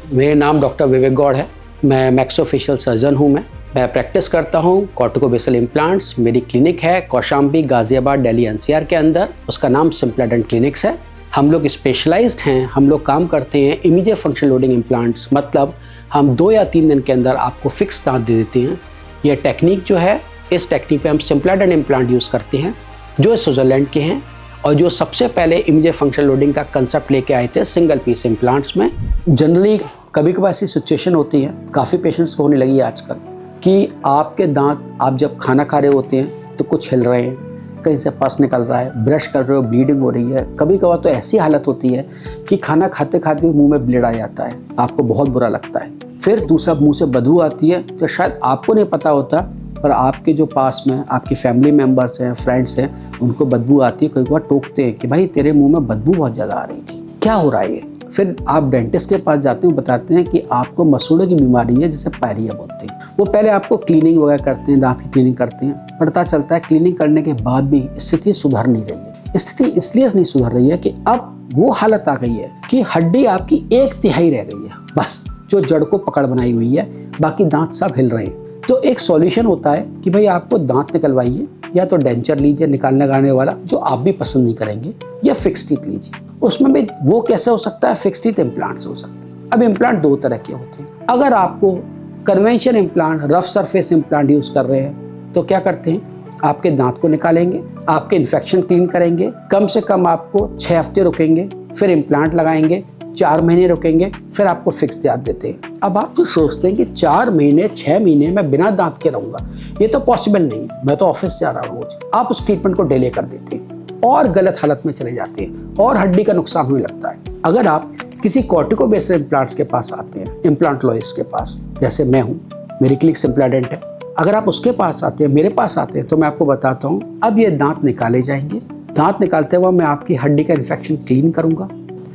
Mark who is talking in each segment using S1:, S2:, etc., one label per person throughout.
S1: मेरा नाम डॉक्टर विवेक गौड़ है। मैं मैक्सोफेशियल सर्जन हूँ। मैं प्रैक्टिस करता हूँ कॉर्टिकोबेसल इम्प्लांट्स। मेरी क्लिनिक है कौशाम्बी, गाज़ियाबाद, दिल्ली एनसीआर के अंदर। उसका नाम सिम्प्लाडेंट क्लिनिक्स है। हम लोग स्पेशलाइज्ड हैं। हम लोग काम करते हैं इमीडिएट फंक्शन लोडिंग इम्प्लांट्स, मतलब हम 2 या 3 दिन के अंदर आपको फिक्स दांत दे देते हैं। यह टेक्निक जो है, इस टेक्निक पे हम सिम्प्लाडेंट इम्प्लांट यूज़ करते हैं जो स्विट्ज़रलैंड के हैं और जो सबसे पहले इमीडिएट फंक्शन लोडिंग का कंसेप्ट लेके आए थे सिंगल पीस इम्प्लांट्स में। जनरली कभी कभार ऐसी सिचुएशन होती है, काफ़ी पेशेंट्स को होने लगी है आजकल, कि आपके दांत, आप जब खाना खा रहे होते हैं तो कुछ हिल रहे हैं, कहीं से पस निकल रहा है, ब्रश कर रहे हो ब्लीडिंग हो रही है। कभी कभार तो ऐसी हालत होती है कि खाना खाते खाते भी मुंह में ब्लीड आ जाता है, आपको बहुत बुरा लगता है। फिर दूसरा मुंह से बदबू आती है, तो शायद आपको नहीं पता होता पर आपके जो पास में आपके फैमिली मेम्बर्स हैं, फ्रेंड्स हैं, उनको बदबू आती है। कई बार टोकते हैं कि भाई तेरे मुंह में बदबू बहुत ज़्यादा आ रही थी, क्या हो रहा है ये। फिर आप डेंटिस्ट के पास जाते हैं, बताते हैं कि आपको मसूड़ों की बीमारी है जिसे पायरिया बोलते हैं। वो पहले आपको क्लीनिंग वगैरह करते हैं, दांत की क्लीनिंग करते हैं। पता चलता है क्लीनिंग करने के बाद भी स्थिति सुधर नहीं रही है। स्थिति इसलिए नहीं सुधर रही है कि अब वो हालत आ गई है कि हड्डी आपकी 1/3 रह गई है, बस जो जड़ को पकड़ बनाई हुई है, बाकी दांत सब हिल रहे हैं। तो एक सॉल्यूशन होता है कि भाई आपको दांत निकलवाइए, या तो डेंचर लीजिए निकालने लगाने वाला, जो आप भी पसंद नहीं करेंगे, या फिक्स टीथ लीजिए। उसमें भी वो कैसे हो सकता है, फिक्स टीथ इम्प्लांट हो सकते हैं। अब इम्प्लांट 2 तरह के होते हैं। अगर आपको convention implant, rough surface implant use कर रहे हैं तो क्या करते हैं, आपके दांत को निकालेंगे, आपके इन्फेक्शन क्लीन करेंगे, कम से कम आपको 6 हफ्ते रुकेंगे, फिर इम्प्लांट लगाएंगे, 4 महीने रुकेंगे, फिर आपको फिक्स दांत देते हैं। अब आप तो सोचते हैं कि 4 महीने 6 महीने मैं बिना दांत के रहूंगा, ये तो पॉसिबल नहीं है, मैं तो ऑफिस जा रहा हूँ रोज। आप उस ट्रीटमेंट को डिले कर देते हैं और गलत हालत में चले जाते हैं और हड्डी का नुकसान होने लगता है। अगर आप किसी कॉर्टिकोबेसल इम्प्लांट्स के पास आते हैं, इम्प्लांटोलॉजिस्ट के पास, जैसे मैं हूँ, मेरी क्लिनिक सिम्प्लाडेंट है, अगर आप उसके पास आते हैं, मेरे पास आते हैं, तो मैं आपको बताता हूँ अब ये दांत निकाले जाएंगे। दांत निकालते हुए मैं आपकी हड्डी का इन्फेक्शन क्लीन करूंगा,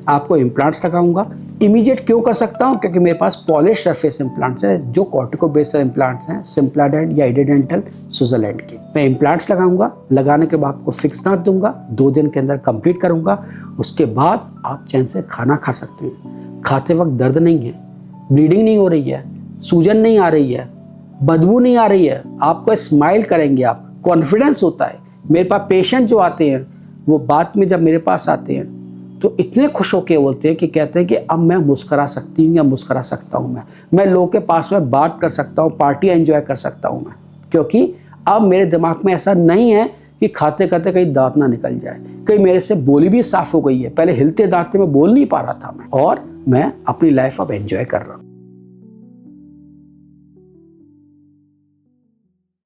S1: आपको इम्प्लांट्स लगाऊंगा। इमीडिएट क्यों कर सकता हूं, क्योंकि मेरे पास पॉलिश सरफेस इम्प्लांट्स हैं जो कॉर्टिकोबेसल इम्प्लांट्स हैं, सिम्प्लाडेंट या इडीडेंटल स्विट्जरलैंड के। मैं इम्प्लांट्स लगाऊंगा, लगाने के बाद आपको फिक्स दांत दूंगा, 2 दिन के अंदर कंप्लीट करूंगा। उसके बाद आप चैन से खाना खा सकते हैं। खाते वक्त दर्द नहीं है, ब्लीडिंग नहीं हो रही है, सूजन नहीं आ रही है, बदबू नहीं आ रही है, आपको स्माइल करेंगे, आप कॉन्फिडेंस होता है। मेरे पास पेशेंट जो आते हैं वो बाद में जब मेरे पास आते हैं तो इतने खुश होके बोलते हैं कि कहते हैं कि अब मैं मुस्करा सकती हूँ या मुस्करा सकता हूँ, मैं लोगों के पास में बात कर सकता हूँ, पार्टी एंजॉय कर सकता हूँ मैं, क्योंकि अब मेरे दिमाग में ऐसा नहीं है कि खाते खाते कहीं दांत ना निकल जाए। कहीं मेरे से बोली भी साफ हो गई है, पहले हिलते दांत में बोल नहीं पा रहा था मैं, और मैं अपनी लाइफ अब एंजॉय कर रहा हूँ।